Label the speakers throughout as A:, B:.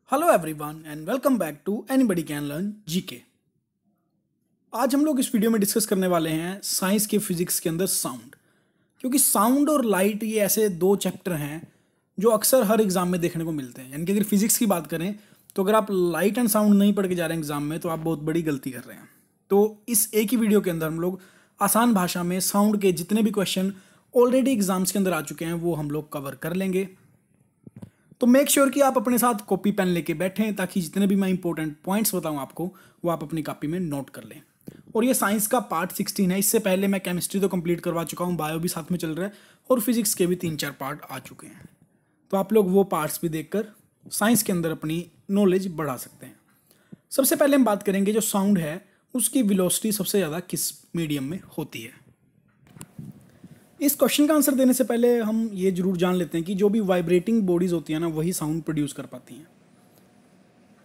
A: Hello everyone and welcome back to anybody can learn GK. आज हम लोग इस वीडियो में डिस्कस करने वाले हैं साइंस के फिजिक्स के अंदर साउंड। क्योंकि साउंड और लाइट ये ऐसे दो चैप्टर हैं जो अक्सर हर एग्जाम में देखने को मिलते हैं। यानी कि अगर फिजिक्स की बात करें तो अगर आप लाइट एंड साउंड नहीं पढ़ के जा रहे हैं एग्जाम में तो आप बहुत बड़ी गलती कर रहे हैं। तो इस एक ही वीडियो के अंदर हम लोग आसान भाषा में साउंड के जितने भी क्वेश्चन ऑलरेडी एग्जाम्स के अंदर आ चुके हैं वो हम लोग कवर कर लेंगे। तो मेक श्योर कि आप अपने साथ कॉपी पेन लेके बैठें ताकि जितने भी मैं इंपॉर्टेंट पॉइंट्स बताऊं आपको वो आप अपनी कॉपी में नोट कर लें। और ये साइंस का पार्ट 16 है। इससे पहले मैं केमिस्ट्री तो कंप्लीट करवा चुका हूँ, बायो भी साथ में चल रहा है और फिजिक्स के भी 3-4 पार्ट आ चुके हैं। तो आप लोग वो पार्ट्स भी देखकर साइंस के अंदर अपनी नॉलेज बढ़ा सकते हैं। सबसे पहले हम बात करेंगे जो साउंड है उसकी वेलोसिटी सबसे ज़्यादा किस मीडियम में होती है। इस क्वेश्चन का आंसर देने से पहले हम ये जरूर जान लेते हैं कि जो भी वाइब्रेटिंग बॉडीज़ होती है ना वही साउंड प्रोड्यूस कर पाती हैं।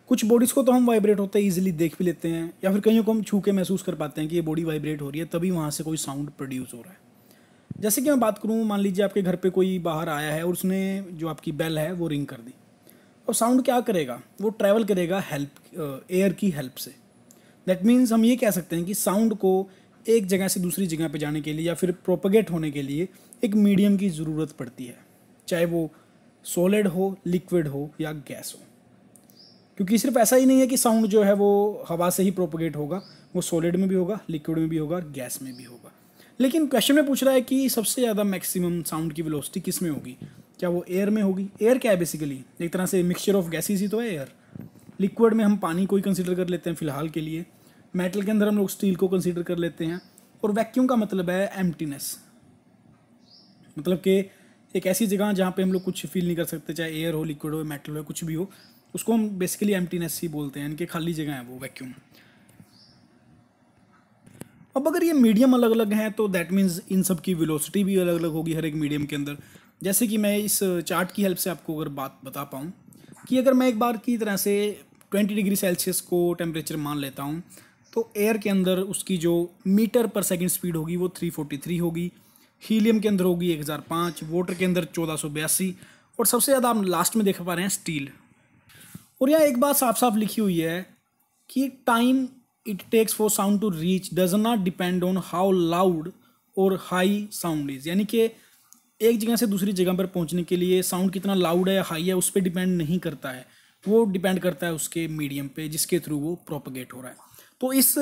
A: कुछ बॉडीज़ को तो हम वाइब्रेट होते हैं ईजिली देख भी लेते हैं या फिर कहीं को हम छू के महसूस कर पाते हैं कि ये बॉडी वाइब्रेट हो रही है, तभी वहाँ से कोई साउंड प्रोड्यूस हो रहा है। जैसे कि मैं बात करूँ, मान लीजिए आपके घर पर कोई बाहर आया है और उसने जो आपकी बेल है वो रिंग कर दी और साउंड क्या करेगा, वो ट्रैवल करेगा एयर की हेल्प से। दैट मीन्स हम ये कह सकते हैं कि साउंड को एक जगह से दूसरी जगह पे जाने के लिए या फिर प्रोपगेट होने के लिए एक मीडियम की ज़रूरत पड़ती है, चाहे वो सॉलिड हो, लिक्विड हो या गैस हो। क्योंकि सिर्फ ऐसा ही नहीं है कि साउंड जो है वो हवा से ही प्रोपगेट होगा, वो सॉलिड में भी होगा, लिक्विड में भी होगा, गैस में भी होगा। लेकिन क्वेश्चन में पूछ रहा है कि सबसे ज़्यादा मैक्सिमम साउंड की वेलोसिटी किस में होगी, क्या वो एयर में होगी। एयर क्या है, बेसिकली एक तरह से मिक्सचर ऑफ गैसेस ही तो है एयर। लिक्विड में हम पानी को ही कंसिडर कर लेते हैं फिलहाल के लिए। मेटल के अंदर हम लोग स्टील को कंसीडर कर लेते हैं। और वैक्यूम का मतलब है एम्प्टीनेस, मतलब कि एक ऐसी जगह जहाँ पे हम लोग कुछ फील नहीं कर सकते, चाहे एयर हो, लिक्विड हो, मेटल हो, कुछ भी हो, उसको हम बेसिकली एम्प्टीनेस ही बोलते हैं, इनके खाली जगह है वो वैक्यूम। अब अगर ये मीडियम अलग अलग हैं तो दैट मीन्स इन सब की वेलोसिटी भी अलग अलग होगी हर एक मीडियम के अंदर। जैसे कि मैं इस चार्ट की हेल्प से आपको अगर बात बता पाऊँ कि अगर मैं एक बार की तरह से 20 डिग्री सेल्सियस को टेम्परेचर मान लेता हूँ तो एयर के अंदर उसकी जो मीटर पर सेकंड स्पीड होगी वो 343 होगी, हीलियम के अंदर होगी 1005, वाटर के अंदर 1482 और सबसे ज़्यादा आप लास्ट में देख पा रहे हैं स्टील। और यहाँ एक बात साफ साफ लिखी हुई है कि time it takes for sound to reach does not depend on how loud और हाई साउंड इज़। यानी कि एक जगह से दूसरी जगह पर पहुँचने के लिए साउंड कितना लाउड है या हाई है उस पर डिपेंड नहीं करता है, वो डिपेंड करता है उसके मीडियम पे जिसके थ्रू वो प्रोपगेट हो रहा है। तो इस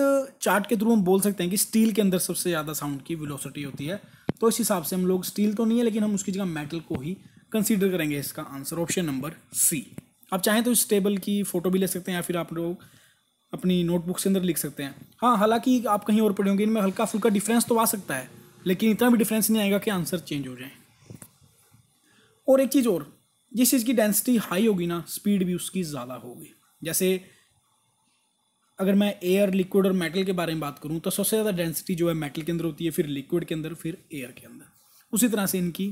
A: चार्ट के थ्रू हम बोल सकते हैं कि स्टील के अंदर सबसे ज़्यादा साउंड की वेलोसिटी होती है। तो इस हिसाब से हम लोग, स्टील तो नहीं है लेकिन हम उसकी जगह मेटल को ही कंसीडर करेंगे। इसका आंसर ऑप्शन नंबर सी। आप चाहें तो इस टेबल की फ़ोटो भी ले सकते हैं या फिर आप लोग अपनी नोटबुक के अंदर लिख सकते हैं। हाँ, हालांकि आप कहीं और पढ़े होंगे, इनमें हल्का फुल्का डिफरेंस तो आ सकता है लेकिन इतना भी डिफरेंस नहीं आएगा कि आंसर चेंज हो जाए। और एक चीज़ और, जिस चीज़ की डेंसिटी हाई होगी ना स्पीड भी उसकी ज़्यादा होगी। जैसे अगर मैं एयर, लिक्विड और मेटल के बारे में बात करूं तो सबसे ज़्यादा डेंसिटी जो है मेटल के अंदर होती है, फिर लिक्विड के अंदर, फिर एयर के अंदर। उसी तरह से इनकी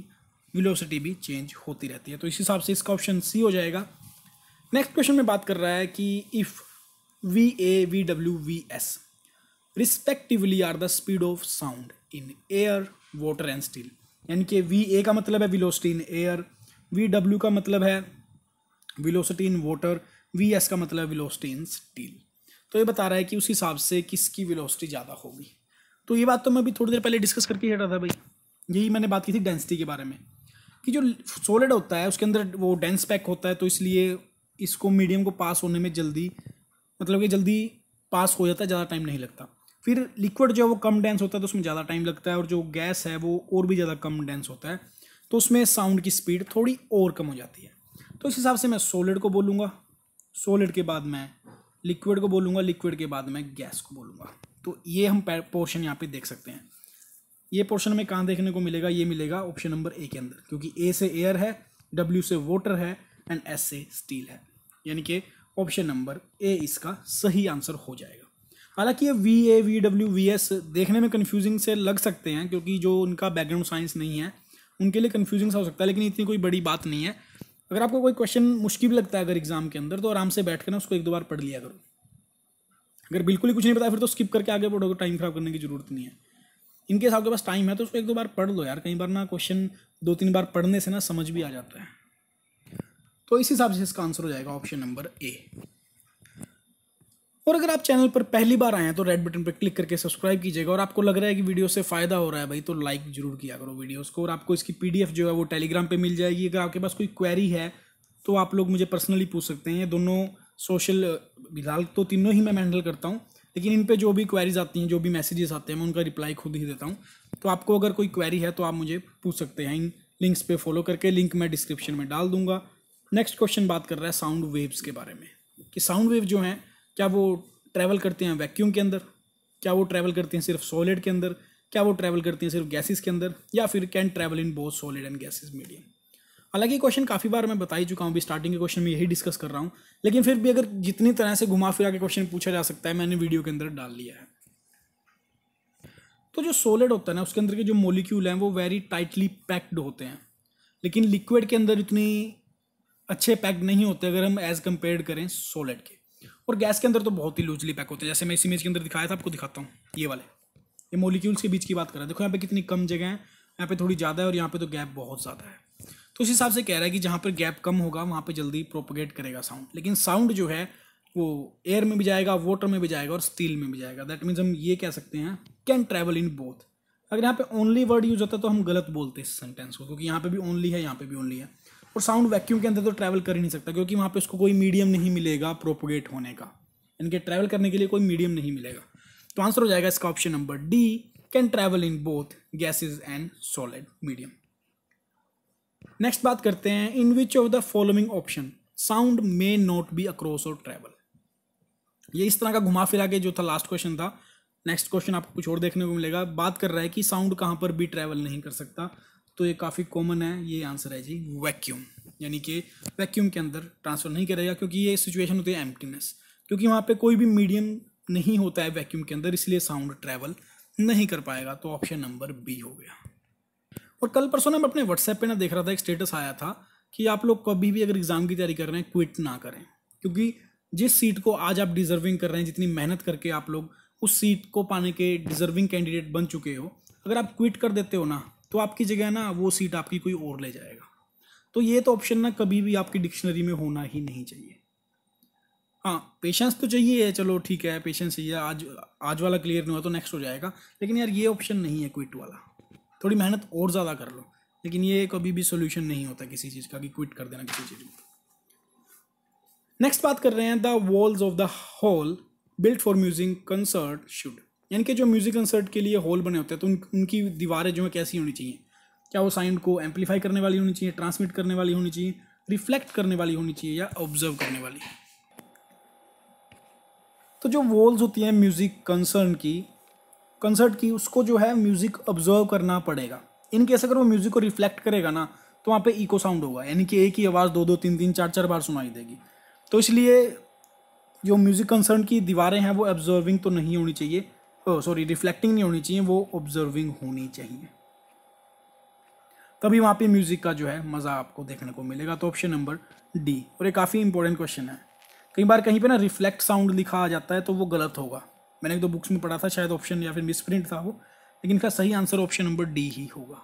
A: वेलोसिटी भी चेंज होती रहती है। तो इस हिसाब से इसका ऑप्शन सी हो जाएगा। नेक्स्ट क्वेश्चन में बात कर रहा है कि if V A, V W, V S respectively are the speed of sound in air, water and steel. यानी कि वी ए का मतलब है velocity in air, V W का मतलब है velocity in water, V S का मतलब है वेलोसिटी इन स्टील। तो ये बता रहा है कि उस हिसाब से किसकी वेलोसिटी ज़्यादा होगी। तो ये बात तो मैं अभी थोड़ी देर पहले डिस्कस करके हटा था भाई, यही मैंने बात की थी डेंसिटी के बारे में कि जो सॉलिड होता है उसके अंदर वो डेंस पैक होता है, तो इसलिए इसको मीडियम को पास होने में जल्दी, मतलब कि जल्दी पास हो जाता है, ज़्यादा टाइम नहीं लगता। फिर लिक्विड जो है वो कम डेंस होता है तो उसमें ज़्यादा टाइम लगता है, और जो गैस है वो और भी ज़्यादा कम डेंस होता है तो उसमें साउंड की स्पीड थोड़ी और कम हो जाती है। तो इस हिसाब से मैं सॉलिड को बोलूँगा, सॉलिड के बाद मैं लिक्विड को बोलूँगा, लिक्विड के बाद मैं गैस को बोलूँगा। तो ये हम पोर्शन यहाँ पे देख सकते हैं। ये पोर्शन में कहाँ देखने को मिलेगा, ये मिलेगा ऑप्शन नंबर ए के अंदर, क्योंकि ए से एयर है, डब्ल्यू से वाटर है एंड एस से स्टील है। यानी कि ऑप्शन नंबर ए इसका सही आंसर हो जाएगा। हालांकि ये we A, V W, V S देखने में कन्फ्यूजिंग से लग सकते हैं क्योंकि जो उनका बैकग्राउंड साइंस नहीं है उनके लिए कन्फ्यूजिंग सा हो सकता है, लेकिन इतनी कोई बड़ी बात नहीं है। अगर आपको कोई क्वेश्चन मुश्किल लगता है अगर एग्जाम के अंदर तो आराम से बैठ कर ना उसको 1-2 बार पढ़ लिया करो। अगर बिल्कुल ही कुछ नहीं पता फिर तो स्किप करके आगे बढ़ोगे, टाइम खराब करने की जरूरत नहीं है। इनके हिसाब के पास टाइम है तो उसको 1-2 बार पढ़ लो यार, कई बार ना क्वेश्चन 2-3 बार पढ़ने से ना समझ भी आ जाता है। तो इस हिसाब से इसका आंसर हो जाएगा ऑप्शन नंबर ए। और अगर आप चैनल पर पहली बार आए हैं तो रेड बटन पर क्लिक करके सब्सक्राइब कीजिएगा, और आपको लग रहा है कि वीडियो से फायदा हो रहा है भाई तो लाइक जरूर किया करो वीडियोस को। और आपको इसकी पीडीएफ जो है वो टेलीग्राम पे मिल जाएगी। अगर आपके पास कोई क्वेरी है तो आप लोग मुझे पर्सनली पूछ सकते हैं। ये दोनों सोशल, फिलहाल तो तीनों ही मैं हैंडल करता हूँ, लेकिन इन पे जो भी क्वेरीज आती हैं, जो भी मैसेजेस आते हैं, मैं उनका रिप्लाई खुद ही देता हूँ। तो आपको अगर कोई क्वेरी है तो आप मुझे पूछ सकते हैं इन लिंक्स पे फॉलो करके। लिंक मैं डिस्क्रिप्शन में डाल दूंगा। नेक्स्ट क्वेश्चन बात कर रहा है साउंड वेव्स के बारे में, कि साउंड वेव जो हैं क्या वो ट्रैवल करते हैं वैक्यूम के अंदर, क्या वो ट्रैवल करते हैं सिर्फ सॉलिड के अंदर, क्या वो ट्रैवल करती हैं सिर्फ गैसेस के अंदर, या फिर can travel in both solid and gases medium. हालांकि क्वेश्चन काफ़ी बार मैं बता ही चुका हूँ, अभी स्टार्टिंग के क्वेश्चन में यही डिस्कस कर रहा हूँ, लेकिन फिर भी अगर जितनी तरह से घुमा फिरा के क्वेश्चन पूछा जा सकता है मैंने वीडियो के अंदर डाल लिया है। तो जो सॉलिड होता है ना, उसके अंदर के जो मॉलिक्यूल हैं वो वेरी टाइटली पैक्ड होते हैं, लेकिन लिक्विड के अंदर इतनी अच्छे पैक्ड नहीं होते अगर हम एज कम्पेयर करें सॉलिड के। और गैस के अंदर तो बहुत ही लूजली पैक होते हैं। जैसे मैं इस इमेज के अंदर दिखाया था, आपको दिखाता हूँ, ये वाले, ये मॉलिक्यूल्स के बीच की बात कर रहा है। देखो यहाँ पे कितनी कम जगह है, यहाँ पे थोड़ी ज़्यादा है, और यहाँ पे तो गैप बहुत ज़्यादा है। तो उस हिसाब से कह रहा है कि जहाँ पर गैप कम होगा वहाँ पे जल्दी प्रोपोगेट करेगा साउंड। लेकिन साउंड जो है वो एयर में भी जाएगा, वाटर में भी जाएगा, और स्टील में भी जाएगा। दैट मीन्स हम ये कह सकते हैं कैन ट्रैवल इन बोथ। अगर यहाँ पे ओनली वर्ड यूज होता है तो हम गलत बोलते हैं इस सेंटेंस को, क्योंकि यहाँ पे भी ओनली है, यहाँ पे भी ओनली है। और साउंड वैक्यूम के अंदर तो ट्रैवल कर ही नहीं सकता, क्योंकि वहाँ पे उसको कोई मीडियम नहीं मिलेगा प्रोपोगेट होने का, इनके ट्रैवल करने के लिए कोई मीडियम नहीं मिलेगा। तो आंसर हो जाएगा इसका option number D, can travel in both gases and solid medium. Next बात करते हैं, in which of the following option sound may not be across और ट्रैवल। ये इस तरह का घुमा फिरा के जो था लास्ट क्वेश्चन था। नेक्स्ट क्वेश्चन आपको कुछ और देखने को मिलेगा। बात कर रहा है कि साउंड कहाँ पर भी ट्रैवल नहीं कर सकता, तो ये काफ़ी कॉमन है। ये आंसर है जी वैक्यूम, यानी कि वैक्यूम के अंदर ट्रांसफर नहीं करेगा, क्योंकि ये सिचुएशन होती है एम्प्टीनेस, क्योंकि वहाँ पे कोई भी मीडियम नहीं होता है वैक्यूम के अंदर, इसलिए साउंड ट्रैवल नहीं कर पाएगा। तो ऑप्शन नंबर बी हो गया। और कल परसों मैं अपने व्हाट्सएप पे ना देख रहा था, एक स्टेटस आया था कि आप लोग कभी भी अगर एग्जाम की तैयारी कर रहे हैं क्विट ना करें, क्योंकि जिस सीट को आज आप डिजर्विंग कर रहे हैं, जितनी मेहनत करके आप लोग उस सीट को पाने के डिजर्विंग कैंडिडेट बन चुके हो, अगर आप क्विट कर देते हो ना तो आपकी जगह ना वो सीट आपकी कोई और ले जाएगा। तो ये तो ऑप्शन ना कभी भी आपकी डिक्शनरी में होना ही नहीं चाहिए। हाँ, पेशेंस तो चाहिए है, चलो ठीक है, पेशेंस चाहिए। आज वाला क्लियर नहीं हुआ तो नेक्स्ट हो जाएगा, लेकिन यार ये ऑप्शन नहीं है क्विट वाला। थोड़ी मेहनत और ज़्यादा कर लो, लेकिन ये कभी भी सोल्यूशन नहीं होता किसी चीज़ का कि क्विट कर देना किसी चीज़ में। नेक्स्ट बात कर रहे हैं, the walls of the hall built for music concert should, यानी कि जो म्यूजिक कंसर्ट के लिए हॉल बने होते हैं तो उनकी दीवारें जो है कैसी होनी चाहिए। क्या वो साउंड को एम्पलीफाई करने वाली होनी चाहिए, ट्रांसमिट करने वाली होनी चाहिए, रिफ्लेक्ट करने वाली होनी चाहिए, या ऑब्जर्व करने वाली। तो जो वॉल्स होती हैं म्यूज़िक कंसर्ट की, उसको जो है म्यूज़िक ऑब्जर्व करना पड़ेगा। इन केस अगर वो म्यूज़िक को रिफ्लेक्ट करेगा ना तो वहाँ पे इको साउंड होगा, यानी कि एक ही आवाज़ दो दो तीन तीन चार चार बार सुनाई देगी। तो इसलिए जो म्यूज़िक कंसर्ट की दीवारें हैं वो ऑब्जर्विंग तो नहीं होनी चाहिए, रिफ्लेक्टिंग नहीं होनी चाहिए, वो ऑब्जर्विंग होनी चाहिए। तभी वहाँ पे म्यूज़िक का जो है मज़ा आपको देखने को मिलेगा। तो ऑप्शन नंबर डी। और ये काफ़ी इंपॉर्टेंट क्वेश्चन है। कई बार कहीं पे ना रिफ्लेक्ट साउंड लिखा आ जाता है तो वो गलत होगा। मैंने एक दो बुक्स में पढ़ा था, शायद ऑप्शन या फिर मिसप्रिंट था वो, लेकिन इसका सही आंसर ऑप्शन नंबर डी ही होगा।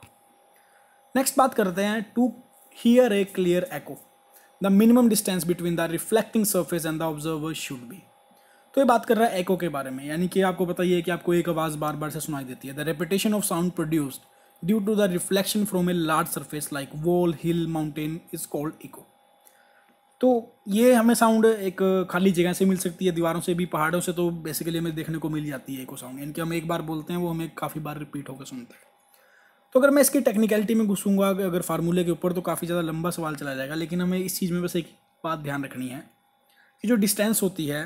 A: नेक्स्ट बात करते हैं, to hear a clear echo the minimum distance between the reflecting surface and the observer should be. तो ये बात कर रहा है एको के बारे में, यानी कि आपको पता ही है कि आपको एक आवाज़ बार बार से सुनाई देती है। The repetition of sound produced due to the reflection from a large surface like wall, hill, mountain is called echo. तो ये हमें साउंड एक खाली जगह से मिल सकती है, दीवारों से भी, पहाड़ों से, तो बेसिकली हमें देखने को मिल जाती है एको साउंड। यानी कि हम एक बार बोलते हैं वो हमें काफ़ी बार रिपीट होकर सुनते हैं। तो अगर मैं इसकी टेक्निकलिटी में घुसूंगा अगर फार्मूले के ऊपर तो काफ़ी ज़्यादा लंबा सवाल चला जाएगा, लेकिन हमें इस चीज़ में बस एक बात ध्यान रखनी है कि जो डिस्टेंस होती है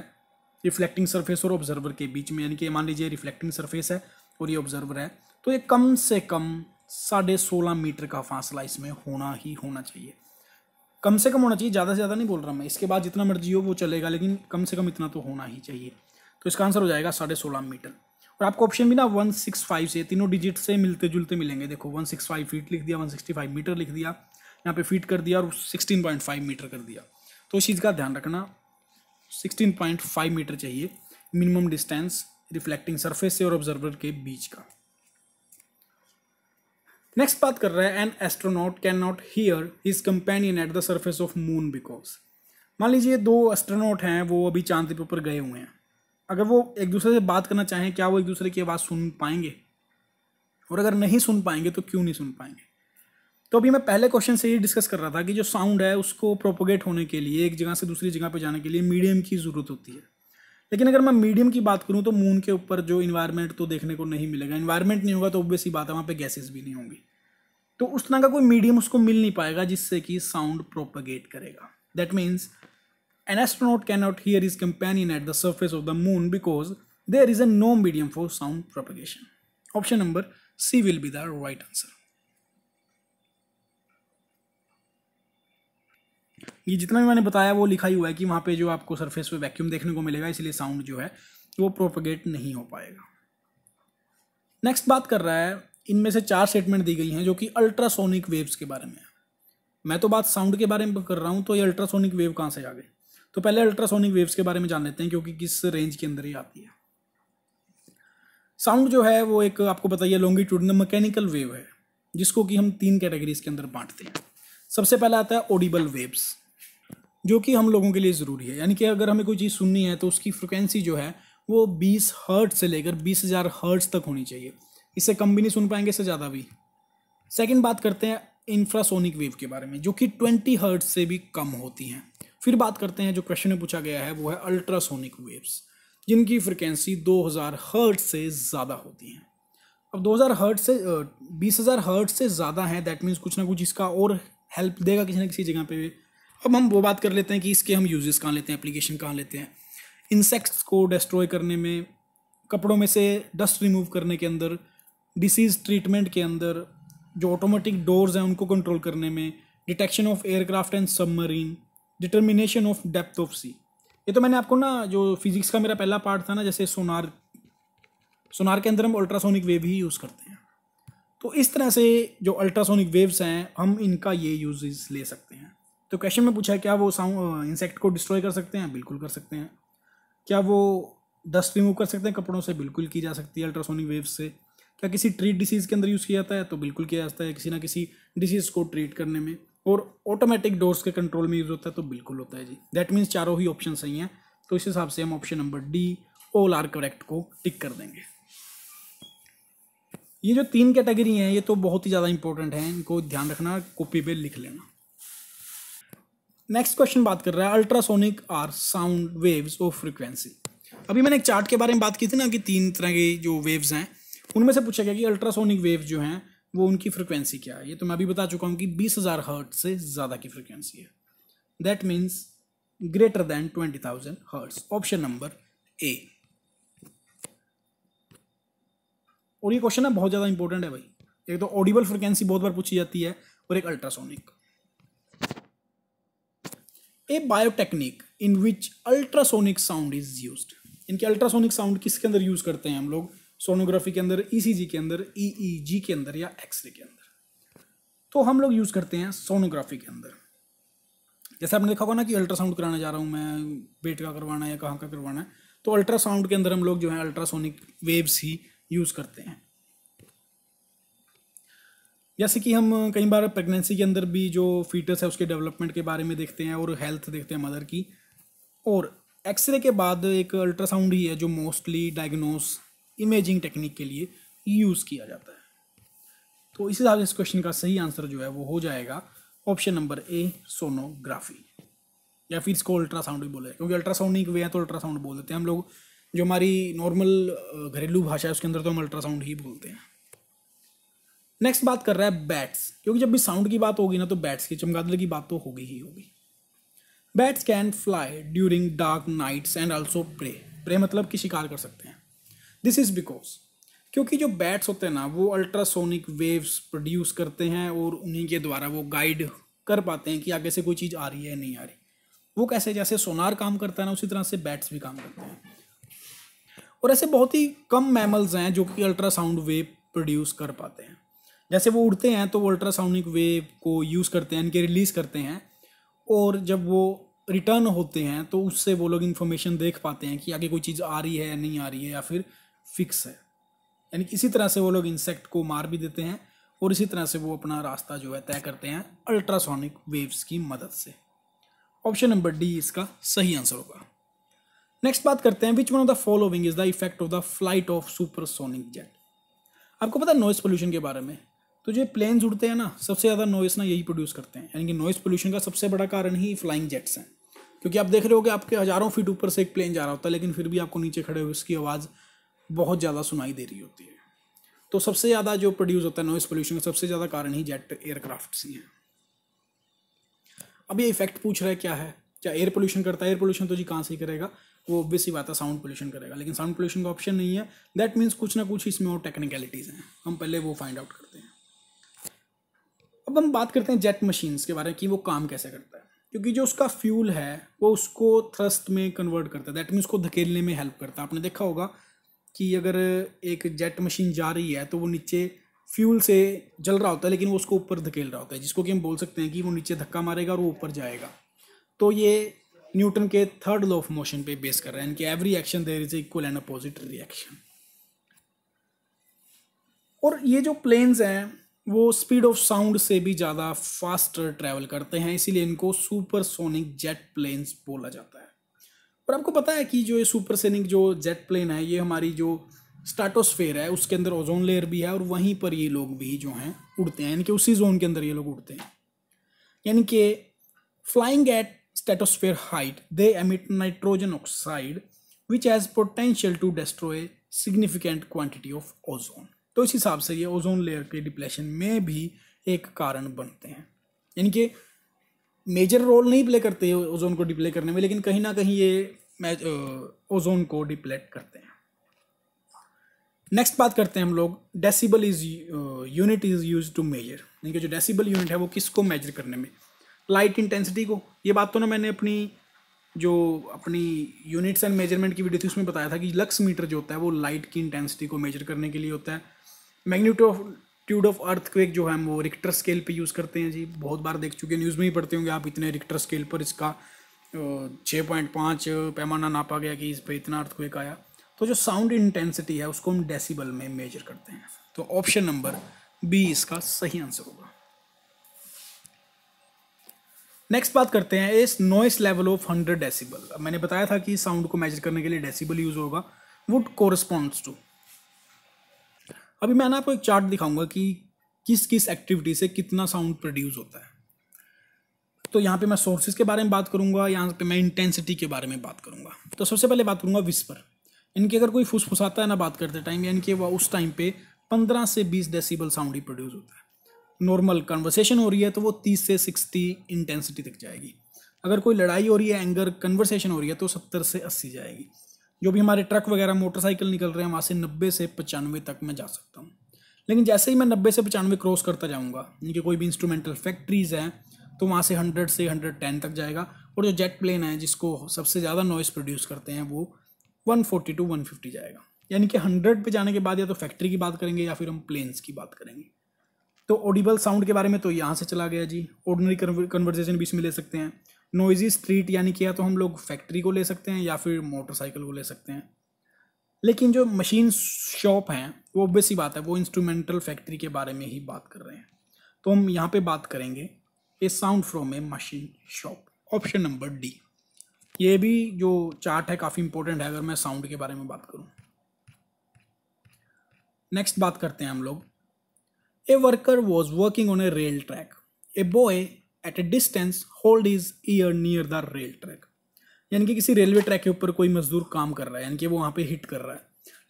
A: रिफ्लेक्टिंग सरफेस और ऑब्जर्वर के बीच में, यानी कि मान लीजिए रिफ्लेक्टिंग सरफेस है और ये ऑब्जर्वर है, तो ये कम से कम 16.5 मीटर का फासला इसमें होना ही होना चाहिए। कम से कम होना चाहिए, ज़्यादा से ज़्यादा नहीं बोल रहा मैं, इसके बाद जितना मर्जी हो वो चलेगा, लेकिन कम से कम इतना तो होना ही चाहिए। तो इसका आंसर हो जाएगा 16.5 मीटर। और आपको ऑप्शन भी ना 165 से, तीनों डिजिट से मिलते जुलते मिलेंगे। देखो 165 फीट लिख दिया, 165 मीटर लिख दिया, यहाँ पे फीट कर दिया और 16.5 मीटर कर दिया। तो इस चीज़ का ध्यान रखना, 16.5 मीटर चाहिए मिनिमम डिस्टेंस रिफ्लेक्टिंग सरफेस से और ऑब्जर्वर के बीच का। नेक्स्ट बात कर रहा है N astronaut can not hear his companion at the surface of moon because. मान लीजिए 2 एस्ट्रोनॉट हैं, वो अभी चांद के ऊपर गए हुए हैं। अगर वो एक दूसरे से बात करना चाहें, क्या वो एक दूसरे की आवाज़ सुन पाएंगे? और अगर नहीं सुन पाएंगे तो क्यों नहीं सुन पाएंगे? तो अभी मैं पहले क्वेश्चन से ही डिस्कस कर रहा था कि जो साउंड है उसको प्रोपोगेट होने के लिए, एक जगह से दूसरी जगह पर जाने के लिए मीडियम की ज़रूरत होती है। लेकिन अगर मैं मीडियम की बात करूँ तो मून के ऊपर जो इन्वायरमेंट तो देखने को नहीं मिलेगा। इन्वायरमेंट नहीं होगा तो ऑब्वियस ही बात है, वहाँ पे गैसेस भी नहीं होंगी। तो उस तरह का कोई मीडियम उसको मिल नहीं पाएगा जिससे कि साउंड प्रोपोगेट करेगा। That means an astronaut can not hear his companion at the surface of the moon because there is a no medium for sound propagation. Option number C will be the right answer. ये जितना भी मैंने बताया वो लिखा ही हुआ है कि वहाँ पे जो आपको सरफेस पे वैक्यूम देखने को मिलेगा, इसलिए साउंड जो है वो प्रोपोगेट नहीं हो पाएगा। नेक्स्ट बात कर रहा है, इनमें से 4 स्टेटमेंट दी गई हैं जो कि अल्ट्रासोनिक वेव्स के बारे में है। मैं तो बात साउंड के बारे में कर रहा हूँ, तो ये अल्ट्रासोनिक वेव कहाँ से आ गए? तो पहले अल्ट्रासोनिक वेव्स के बारे में जान लेते हैं, क्योंकि किस रेंज के अंदर ही आती है। साउंड जो है वो एक, आपको बताइए, लॉन्गिट्यूडनल मैकेनिकल वेव है, जिसको कि हम 3 कैटेगरीज के अंदर बांटते हैं। सबसे पहला आता है ऑडिबल वेव्स, जो कि हम लोगों के लिए ज़रूरी है। यानी कि अगर हमें कोई चीज़ सुननी है तो उसकी फ्रिक्वेंसी जो है वो 20 हर्ट्ज से लेकर 20,000 हर्ट्ज तक होनी चाहिए। इससे कम भी नहीं सुन पाएंगे, इससे ज़्यादा भी। सेकंड बात करते हैं इंफ्रासोनिक वेव के बारे में, जो कि 20 हर्ट्ज से भी कम होती हैं। फिर बात करते हैं, जो क्वेश्चन में पूछा गया है वो है अल्ट्रासोनिक वेव्स, जिनकी फ्रिक्वेंसी 2000 हर्ट्ज से ज़्यादा होती हैं। अब 2000 हर्ट्ज से 20,000 हर्ट्ज से ज़्यादा है, दैट मीन्स कुछ ना कुछ इसका और हेल्प देगा किसी न किसी जगह पे। अब हम वो बात कर लेते हैं कि इसके हम यूजेस कहाँ लेते हैं, एप्लीकेशन कहाँ लेते हैं। इंसेक्ट्स को डिस्ट्रॉय करने में, कपड़ों में से डस्ट रिमूव करने के अंदर, डिसीज ट्रीटमेंट के अंदर, जो ऑटोमेटिक डोर्स हैं उनको कंट्रोल करने में, detection of aircraft and submarine, determination of depth of sea. ये तो मैंने आपको ना, जो फिजिक्स का मेरा पहला पार्ट था ना, जैसे सोनार के अंदर हम अल्ट्रासोनिक वेव ही यूज़ करते हैं। तो इस तरह से जो अल्ट्रासोनिक वेव्स हैं, हम इनका ये यूजेस ले सकते हैं। तो क्वेश्चन में पूछा है, क्या वो इंसेक्ट को डिस्ट्रॉय कर सकते हैं? बिल्कुल कर सकते हैं। क्या वो डस्ट रिमूव कर सकते हैं कपड़ों से? बिल्कुल की जा सकती है अल्ट्रासोनिक वेव्स से। क्या किसी ट्रीट डिसीज़ के अंदर यूज़ किया जाता है? तो बिल्कुल किया जाता है, किसी ना किसी डिसीज़ को ट्रीट करने में। और ऑटोमेटिक डोर्स के कंट्रोल में यूज़ होता है, तो बिल्कुल होता है जी। दैट मीन्स चारों ही ऑप्शन सही हैं। तो इस हिसाब से हम option number D all are correct को टिक कर देंगे। ये जो 3 कैटेगरी हैं ये तो बहुत ही ज़्यादा इंपॉर्टेंट हैं, इनको ध्यान रखना, कॉपी पे लिख लेना। नेक्स्ट क्वेश्चन बात कर रहा है ultrasonic are sound waves of frequency. अभी मैंने एक चार्ट के बारे में बात की थी ना कि 3 तरह की जो वेव्स हैं, उनमें से पूछा गया कि अल्ट्रासोनिक वेव जो हैं वो उनकी फ्रिक्वेंसी क्या है। ये तो मैं अभी बता चुका हूँ कि 20,000 हर्ट्ज से ज़्यादा की फ्रिक्वेंसी है। That means greater than 20,000 hertz. Option number A. और ये क्वेश्चन ना बहुत ज़्यादा इंपॉर्टेंट है भाई। एक तो ऑडिबल फ्रिक्वेंसी बहुत बार पूछी जाती है, और एक ultrasonic. A biotechnique in which ultrasonic sound is used. इनके अल्ट्रासोनिक साउंड किसके अंदर यूज करते हैं हम लोग? सोनोग्राफी के अंदर, ईसीजी के अंदर, ईईजी के अंदर, या एक्सरे के अंदर। तो हम लोग यूज करते हैं सोनोग्राफी के अंदर। जैसे आपने देखा होगा ना कि अल्ट्रासाउंड कराने जा रहा हूँ मैं, पेट का करवाना है या कहाँ का करवाना है, तो अल्ट्रासाउंड के अंदर हम लोग जो है अल्ट्रासोनिक वेव्स ही यूज करते हैं। जैसे कि हम कई बार प्रेगनेंसी के अंदर भी जो फीटस है उसके डेवलपमेंट के बारे में देखते हैं और हेल्थ देखते हैं मदर की। और एक्सरे के बाद एक अल्ट्रासाउंड ही है जो मोस्टली डायग्नोस इमेजिंग टेक्निक के लिए यूज़ किया जाता है। तो इस हिसाब से इस क्वेश्चन का सही आंसर जो है वो हो जाएगा ऑप्शन नंबर ए, सोनोग्राफी, या फिर इसको अल्ट्रासाउंड भी बोले, क्योंकि अल्ट्रासाउंड वे है तो अल्ट्रासाउंड बोल देते हैं हम लोग। जो हमारी नॉर्मल घरेलू भाषा है उसके अंदर तो हम अल्ट्रासाउंड ही बोलते हैं। नेक्स्ट बात कर रहा है बैट्स, क्योंकि जब भी साउंड की बात होगी ना तो बैट्स की, चमगादड़ की बात तो होगी ही होगी। Bats can fly during dark nights and also prey. Prey मतलब कि शिकार कर सकते हैं। दिस इज बिकॉज, क्योंकि जो बैट्स होते हैं ना वो अल्ट्रासोनिक वेव्स प्रोड्यूस करते हैं और उन्हीं के द्वारा वो गाइड कर पाते हैं कि आगे से कोई चीज़ आ रही है या नहीं आ रही। वो कैसे, जैसे सोनार काम करता है ना, उसी तरह से बैट्स भी काम करते हैं। और ऐसे बहुत ही कम मैमल्स हैं जो कि अल्ट्रासाउंड वेव प्रोड्यूस कर पाते हैं। जैसे वो उड़ते हैं तो वो अल्ट्रासाउनिक वेव को यूज़ करते हैं, इनके रिलीज़ करते हैं, और जब वो रिटर्न होते हैं तो उससे वो लोग इन्फॉर्मेशन देख पाते हैं कि आगे कोई चीज़ आ रही है या नहीं आ रही है, या फिर फिक्स है। यानी किसी तरह से वो लोग इंसेक्ट को मार भी देते हैं और इसी तरह से वो अपना रास्ता जो है तय करते हैं अल्ट्रासोनिक वेव्स की मदद से। ऑप्शन नंबर डी इसका सही आंसर होगा। नेक्स्ट बात करते हैं, विच one of the following is the effect of the flight of supersonic jet. आपको पता है नॉइस पोल्यूशन के बारे में, तो जो प्लेन्स उड़ते हैं ना, सबसे ज़्यादा नॉइस ना यही प्रोड्यूस करते हैं, यानी कि नॉइस पोल्यूशन का सबसे बड़ा कारण ही फ्लाइंग जेट्स हैं। क्योंकि आप देख रहे हो कि आपके हज़ारों फीट ऊपर से एक प्लेन जा रहा होता है, लेकिन फिर भी आपको नीचे खड़े हुए उसकी आवाज़ बहुत ज़्यादा सुनाई दे रही होती है। तो सबसे ज़्यादा जो प्रोड्यूस होता है नॉइस पोल्यूशन का सबसे ज़्यादा कारण ही जेट एयरक्राफ्ट ही हैं। अब ये इफेक्ट पूछ रहा है क्या है, क्या एयर पोल्यूशन करता है? एयर पोल्यूशन तो जी कहाँ से ही करेगा, वो ऑब्वियस ही बात है साउंड पोल्यूशन करेगा, लेकिन साउंड पोल्यूशन का ऑप्शन नहीं है। दैट मीन्स कुछ ना कुछ इसमें और टेक्निकलिटीज़ हैं, हम पहले वो फाइंड आउट करते हैं। अब हम बात करते हैं जेट मशीन्स के बारे में कि वो काम कैसे करता है। क्योंकि जो उसका फ्यूल है वो उसको थ्रस्ट में कन्वर्ट करता है, दैट मीन्स उसको धकेलने में हेल्प करता है। आपने देखा होगा कि अगर एक जेट मशीन जा रही है तो वो नीचे फ्यूल से जल रहा होता है, लेकिन वो उसको ऊपर धकेल रहा होता है, जिसको कि हम बोल सकते हैं कि वो नीचे धक्का मारेगा और वो ऊपर जाएगा। तो ये न्यूटन के थर्ड लॉ ऑफ मोशन पे बेस कर रहा है, इनके every action there is equal and opposite reaction. और ये जो प्लेन्स हैं वो स्पीड ऑफ साउंड से भी ज़्यादा फास्टर ट्रैवल करते हैं, इसीलिए इनको सुपरसोनिक जेट प्लेन्स बोला जाता है। और आपको पता है कि जो ये सुपरसोनिक जो जेट प्लेन है, ये हमारी जो स्ट्रेटोस्फेयर है उसके अंदर ओजोन लेयर भी है, और वहीं पर ये लोग भी जो हैं उड़ते हैं, यानी कि उसी जोन के अंदर ये लोग उड़ते हैं। यानी कि flying at stratosphere height they emit nitrogen oxide which has potential to destroy significant quantity of ozone. तो इस हिसाब से ये ओजोन लेयर के डिप्लेशन में भी एक कारण बनते हैं, यानी कि मेजर रोल नहीं प्ले करते ओजोन को डिप्ले करने में, लेकिन कहीं ना कहीं ये ओजोन को डिप्लेट करते हैं। नेक्स्ट बात करते हैं हम लोग, decibel is unit is use to measure, यानी कि जो डेसिबल यूनिट है वो किसको मेजर करने में, लाइट इंटेंसिटी को। ये बात तो ना मैंने अपनी यूनिट्स एंड मेजरमेंट की वीडियो थी उसमें बताया था कि लक्स मीटर जो होता है वो लाइट की इंटेंसिटी को मेजर करने के लिए होता है। मैग्नीट्यूड ऑफ अर्थक्वेक जो है हम वो रिक्टर स्केल पे यूज़ करते हैं जी, बहुत बार देख चुके हैं, न्यूज़ में ही पढ़ते होंगे आप, इतने रिक्टर स्केल पर इसका 6.5 पैमाना नापा गया कि इस पर इतना अर्थक्वेक आया। तो जो साउंड इंटेंसिटी है उसको हम डेसिबल में मेजर करते हैं। तो ऑप्शन नंबर बी इसका सही आंसर होगा। नेक्स्ट बात करते हैं इस नॉइस लेवल ऑफ 100 डेसिबल। मैंने बताया था कि साउंड को मेजर करने के लिए डेसिबल यूज होगा, वुड कोरस्पॉन्ड्स टू। अभी मैं ना आपको एक चार्ट दिखाऊंगा कि किस किस एक्टिविटी से कितना साउंड प्रोड्यूस होता है। तो यहाँ पे मैं सोर्सेज के बारे में बात करूंगा, यहाँ पे मैं इंटेंसिटी के बारे में बात करूंगा। तो सबसे पहले बात करूंगा विस्पर, इनकी अगर कोई फुसफुसाता है ना बात करते टाइम, यानी कि वह उस टाइम पे 15 से 20 डेसिबल साउंड ही प्रोड्यूस होता है। नॉर्मल कन्वर्सेशन हो रही है तो वो 30 से 60 इंटेंसिटी तक जाएगी। अगर कोई लड़ाई हो रही है, एंगर कन्वर्सेशन हो रही है, तो 70 से 80 जाएगी। जो भी हमारे ट्रक वगैरह मोटरसाइकिल निकल रहे हैं वहाँ से 90 से 95 तक मैं जा सकता हूँ। लेकिन जैसे ही मैं 90 से 95 क्रॉस करता जाऊँगा, यानी कि कोई भी इंस्ट्रूमेंटल फैक्ट्रीज़ हैं, तो वहाँ से 100 से 110 तक जाएगा। और जो जेट प्लेन है जिसको सबसे ज़्यादा नॉइस प्रोड्यूस करते हैं वो 140 टू 150 जाएगा। यानी कि 100 पे जाने के बाद या तो फैक्ट्री की बात करेंगे या फिर हम प्लेन्स की बात करेंगे। तो ऑडिबल साउंड के बारे में तो यहाँ से चला गया जी, ऑर्डिनरी कन्वर्सेशन भी इसमें ले सकते हैं। नॉइजी स्ट्रीट यानी कि या तो हम लोग फैक्ट्री को ले सकते हैं या फिर मोटरसाइकिल को ले सकते हैं। लेकिन जो मशीन शॉप हैं वो ऑब्वियस ही बात है, वो इंस्ट्रूमेंटल फैक्ट्री के बारे में ही बात कर रहे हैं। तो हम यहाँ पे बात करेंगे a sound from a machine shop, option number D. ये भी जो चार्ट है काफ़ी इंपॉर्टेंट है अगर मैं साउंड के बारे में बात करूँ। नेक्स्ट बात करते हैं हम लोग, a worker was working on A rail track, a boy eight A distance hold his year near the rail track. यानी कि किसी रेलवे ट्रैक के ऊपर कोई मजदूर काम कर रहा है, यानी कि वो वहाँ पे हिट कर रहा है,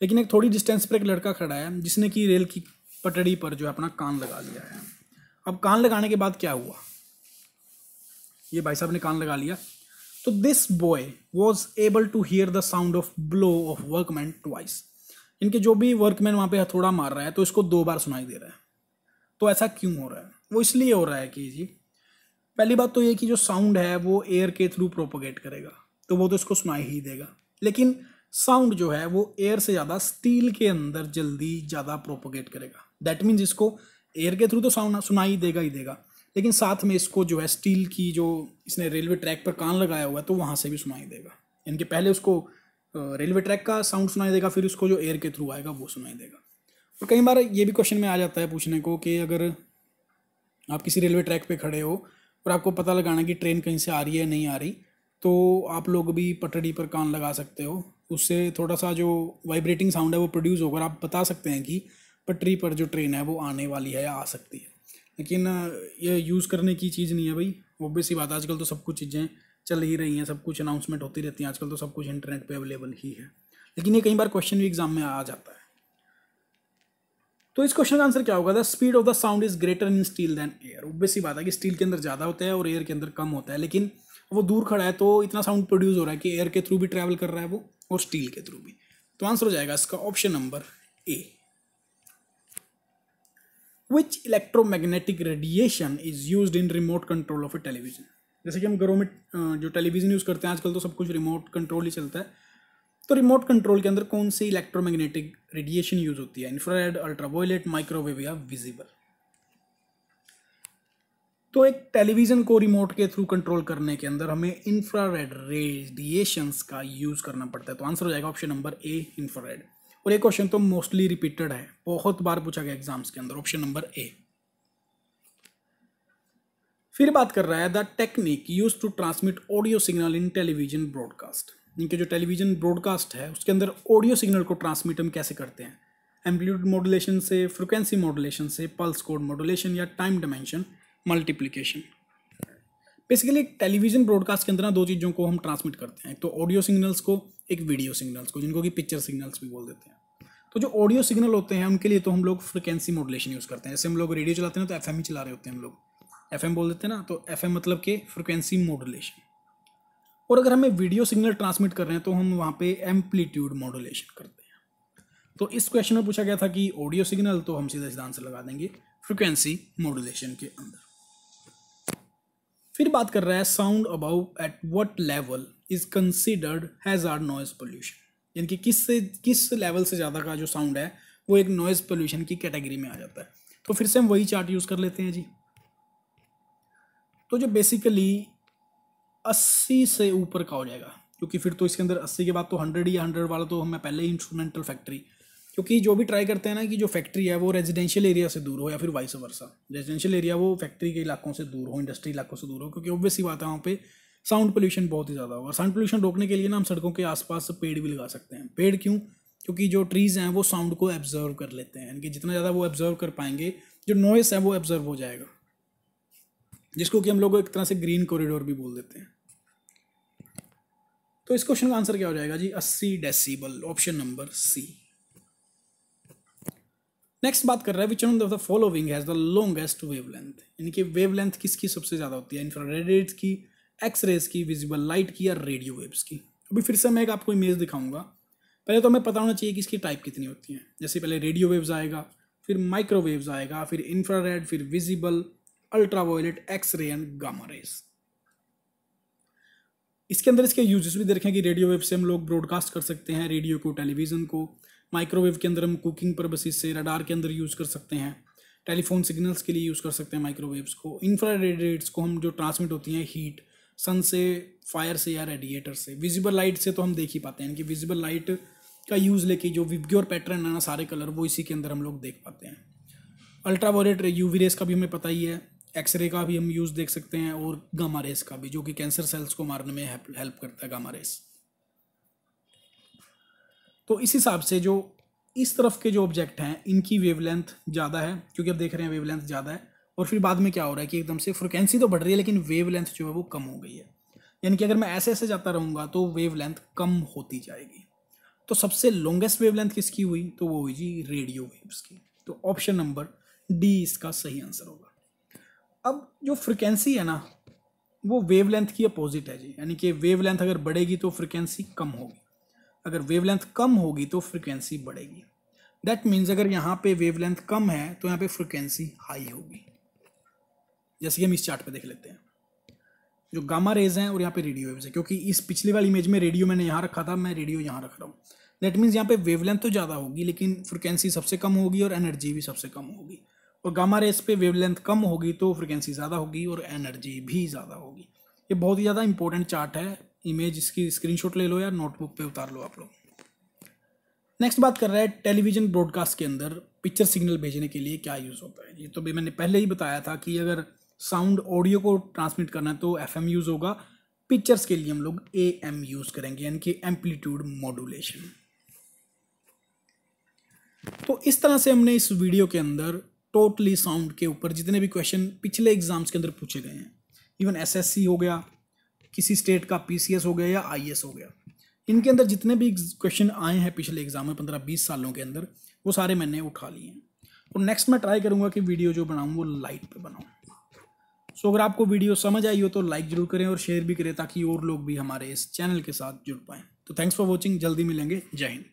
A: लेकिन एक थोड़ी डिस्टेंस पर एक लड़का खड़ा है जिसने कि रेल की पटड़ी पर जो है अपना कान लगा लिया है। अब कान लगाने के बाद क्या हुआ, ये भाई साहब ने कान लगा लिया, तो this boy was able to hear the sound of blow of workman twice. इनके जो भी वर्कमैन वहाँ पे हथौड़ा मार रहा है तो इसको 2 बार सुनाई दे रहा है। तो ऐसा क्यों हो रहा है? वो इसलिए हो रहा है कि जी पहली बात तो ये कि जो साउंड है वो एयर के थ्रू प्रोपोगेट करेगा, तो वो तो इसको सुनाई ही देगा। लेकिन साउंड जो है वो एयर से ज़्यादा स्टील के अंदर जल्दी ज़्यादा प्रोपोगेट करेगा। दैट मीन्स इसको एयर के थ्रू तो साउंड सुनाई देगा ही देगा, लेकिन साथ में इसको जो है स्टील की जो इसने रेलवे ट्रैक पर कान लगाया हुआ है तो वहाँ से भी सुनाई देगा। यानी कि पहले उसको रेलवे ट्रैक का साउंड सुनाई देगा, फिर उसको जो एयर के थ्रू आएगा वो सुनाई देगा। और कई बार ये भी क्वेश्चन में आ जाता है पूछने को कि अगर आप किसी रेलवे ट्रैक पे खड़े हो और आपको पता लगाना कि ट्रेन कहीं से आ रही है नहीं आ रही, तो आप लोग भी पटड़ी पर कान लगा सकते हो। उससे थोड़ा सा जो वाइब्रेटिंग साउंड है वो प्रोड्यूस होकर आप बता सकते हैं कि पटरी पर जो ट्रेन है वो आने वाली है या आ सकती है। लेकिन ये यूज़ करने की चीज़ नहीं है भाई, ऑब्वियस सी बात। आजकल तो सब कुछ चीज़ें चल ही रही हैं, सब कुछ अनाउंसमेंट होती रहती हैं आजकल, तो सब कुछ इंटरनेट पे अवेलेबल ही है। लेकिन ये कई बार क्वेश्चन भी एग्जाम में आ जाता है। तो इस क्वेश्चन का आंसर क्या होगा? The speed of the sound is greater in steel than air. Obvious सी बात है कि स्टील के अंदर ज़्यादा होता है और एयर के अंदर कम होता है, लेकिन वो दूर खड़ा है तो इतना साउंड प्रोड्यूस हो रहा है कि एयर के थ्रू भी ट्रैवल कर रहा है वो और स्टील के थ्रू भी। तो आंसर हो जाएगा इसका option number A. Which electromagnetic radiation is used in remote control of A television. जैसे कि हम घरों में जो टेलीविजन यूज़ करते हैं आजकल तो सब कुछ रिमोट कंट्रोल ही चलता है, तो रिमोट कंट्रोल के अंदर कौन सी इलेक्ट्रोमैग्नेटिक रेडिएशन यूज होती है? इंफ्रारेड, अल्ट्रावायलेट, माइक्रोवेव या विजिबल। तो एक टेलीविजन को रिमोट के थ्रू कंट्रोल करने के अंदर हमें इंफ्रारेड रेडिएशंस का यूज करना पड़ता है। तो आंसर हो जाएगा ऑप्शन नंबर ए, इंफ्रारेड। और ये क्वेश्चन तो मोस्टली रिपीटेड है, बहुत बार पूछा गया एग्जाम्स के अंदर, ऑप्शन नंबर ए। फिर बात कर रहा है the technique use to transmit audio signal in television broadcast. इनके जो टेलीविजन ब्रॉडकास्ट है उसके अंदर ऑडियो सिग्नल को ट्रांसमिट हम कैसे करते हैं? एम्पलीट्यूड मॉड्यूलेशन से, फ्रिक्वेंसी मॉड्यूलेशन से, पल्स कोड मॉड्यूलेशन या time dimension multiplication. Basically television broadcast के अंदर ना दो चीज़ों को हम ट्रांसमिट करते हैं, एक तो ऑडियो सिग्नल्स को, एक वीडियो सिग्नल्स को, जिनको कि पिक्चर सिग्नल्स भी बोल देते हैं। तो जो ऑडियो सिग्नल होते हैं उनके लिए तो हम लोग फ्रिक्वेंसी मॉड्यूलेशन यूज़ करते हैं। जैसे हम लोग रेडियो चलाते हैं तो एफएम ही चला रहे होते हैं, हम लोग एफएम बोल देते हैं ना, तो एफएम मतलब कि फ्रिक्वेंसी मॉड्यूलेशन। और अगर हमें वीडियो सिग्नल ट्रांसमिट कर रहे हैं तो हम वहाँ पे एम्पलीट्यूड मॉड्यूलेशन करते हैं। तो इस क्वेश्चन में पूछा गया था कि ऑडियो सिग्नल, तो हम सीधा सीधा आंसर लगा देंगे फ्रिक्वेंसी मॉड्यूलेशन के अंदर। फिर बात कर रहा है sound about at what level is considered hazard noise pollution, यानी कि किस लेवल से ज़्यादा का जो साउंड है वो एक नॉइज पोल्यूशन की कैटेगरी में आ जाता है। तो फिर से हम वही चार्ट यूज़ कर लेते हैं जी। तो जो बेसिकली 80 से ऊपर का हो जाएगा, क्योंकि फिर तो इसके अंदर 80 के बाद तो 100 या 100 वाला तो हमें पहले ही इंस्ट्रूमेंटल फैक्ट्री, क्योंकि जो भी ट्राई करते हैं ना कि जो फैक्ट्री है वो रेजिडेंशियल एरिया से दूर हो या फिर वाइस वर्सा, रेजिडेंशियल एरिया वो फैक्ट्री के इलाकों से दूर हो, इंडस्ट्री इलाकों से दूर हो, क्योंकि ऑब्वियस सी बात है वहाँ पे साउंड पोल्यूशन बहुत ही ज़्यादा होगा। साउंड पोल्यूशन रोकने के लिए ना हम सड़कों के आसपास पेड़ भी लगा सकते हैं। पेड़ क्यों? क्योंकि जो ट्रीज़ हैं वो साउंड को एब्जर्व कर लेते हैं, यानी कि जितना ज़्यादा वो एब्जर्व कर पाएंगे जो नॉइस है वो एब्जर्व हो जाएगा, जिसको कि हम लोग एक तरह से ग्रीन कॉरिडोर भी बोल देते हैं। तो इस क्वेश्चन का आंसर क्या हो जाएगा जी? 80 decibel, option number C. Next बात कर रहा है which one of the following has the longest wavelength, यानी कि वेवलेंथ किसकी सबसे ज़्यादा होती है? इंफ्रारेड की, एक्स रेज की, विजिबल लाइट की या रेडियो वेव्स की। अभी फिर से मैं एक आपको इमेज दिखाऊंगा। पहले तो हमें पता होना चाहिए कि इसकी टाइप कितनी होती हैं। जैसे पहले रेडियो वेव्स आएगा, फिर माइक्रोवेव्स आएगा, फिर इंफ्रारेड, फिर visible, ultraviolet, X ray and gamma rays. इसके अंदर इसके यूजेस भी देखें कि रेडियो वेव से हम लोग ब्रॉडकास्ट कर सकते हैं रेडियो को, टेलीविज़न को। माइक्रोवेव के अंदर हम कुकिंग पर्पसेस से रडार के अंदर यूज़ कर सकते हैं, टेलीफोन सिग्नल्स के लिए यूज़ कर सकते हैं माइक्रोवेव्स को। इंफ्रारेड रेड्स को हम जो ट्रांसमिट होती हैं हीट, सन से, फायर से या रेडिएटर से। विजिबल लाइट से तो हम देख ही पाते हैं कि विजिबल लाइट का यूज़ लेके जो विबग्योर पैटर्न है ना सारे कलर, वो इसी के अंदर हम लोग देख पाते हैं। अल्ट्रावायलेट यूवी रेस का भी हमें पता ही है, एक्सरे का भी हम यूज़ देख सकते हैं, और गामा रेस का भी, जो कि कैंसर सेल्स को मारने में हेल्प करता है गामा रेस। तो इस हिसाब से जो इस तरफ के जो ऑब्जेक्ट हैं इनकी वेवलेंथ ज़्यादा है, क्योंकि अब देख रहे हैं वेवलेंथ ज़्यादा है। और फिर बाद में क्या हो रहा है कि एकदम से फ्रिक्वेंसी तो बढ़ रही है लेकिन वेवलेंथ जो है वो कम हो गई है, यानी कि अगर मैं ऐसे ऐसे जाता रहूँगा तो वेवलेंथ कम होती जाएगी। तो सबसे लॉन्गेस्ट वेवलेंथ किसकी हुई? तो वो हुई जी रेडियो वेव्स की। तो ऑप्शन नंबर डी इसका सही आंसर होगा। अब जो फ्रिक्वेंसी है ना वो वेवलेंथ की अपोजिट है जी, यानी कि वेवलेंथ अगर बढ़ेगी तो फ्रिक्वेंसी कम होगी, अगर वेवलेंथ कम होगी तो फ्रिक्वेंसी बढ़ेगी। दैट मीन्स अगर यहाँ पे वेवलेंथ कम है तो यहाँ पे फ्रिक्वेंसी हाई होगी। जैसे कि हम इस चार्ट पे देख लेते हैं, जो गामा रेज हैं और यहाँ पे रेडियो वेव्स है, क्योंकि इस पिछली वाली इमेज में रेडियो मैंने यहाँ रखा था, मैं रेडियो यहाँ रख रहा हूँ। दैट मीन्स यहाँ पे वेवलेंथ तो ज़्यादा होगी लेकिन फ्रिक्वेंसी सबसे कम होगी और एनर्जी भी सबसे कम होगी। और गामा रेस पे वेवलेंथ कम होगी तो फ्रिक्वेंसी ज़्यादा होगी और एनर्जी भी ज़्यादा होगी। ये बहुत ही ज़्यादा इंपॉर्टेंट चार्ट है, इमेज इसकी स्क्रीनशॉट ले लो या नोटबुक पे उतार लो आप लोग। नेक्स्ट बात कर रहा है टेलीविजन ब्रॉडकास्ट के अंदर पिक्चर सिग्नल भेजने के लिए क्या यूज़ होता है। ये तो भी मैंने पहले ही बताया था कि अगर साउंड ऑडियो को ट्रांसमिट करना है तो FM यूज़ होगा, पिक्चर्स के लिए हम लोग AM यूज़ करेंगे, यानी कि एम्पलीट्यूड मॉड्यूलेशन। तो इस तरह से हमने इस वीडियो के अंदर टोटली साउंड के ऊपर जितने भी क्वेश्चन पिछले एग्जाम्स के अंदर पूछे गए हैं, इवन SSC हो गया, किसी स्टेट का PCS हो गया या IAS हो गया, इनके अंदर जितने भी क्वेश्चन आए हैं पिछले एग्जाम में 15-20 सालों के अंदर, वो सारे मैंने उठा लिए हैं। और नेक्स्ट मैं ट्राई करूँगा कि वीडियो जो बनाऊँ वो लाइट पे बनाऊँ। सो अगर आपको वीडियो समझ आई हो तो लाइक जरूर करें और शेयर भी करें ताकि और लोग भी हमारे इस चैनल के साथ जुड़ पाएँ। तो थैंक्स फॉर वॉचिंग, जल्दी मिलेंगे, जय हिंद।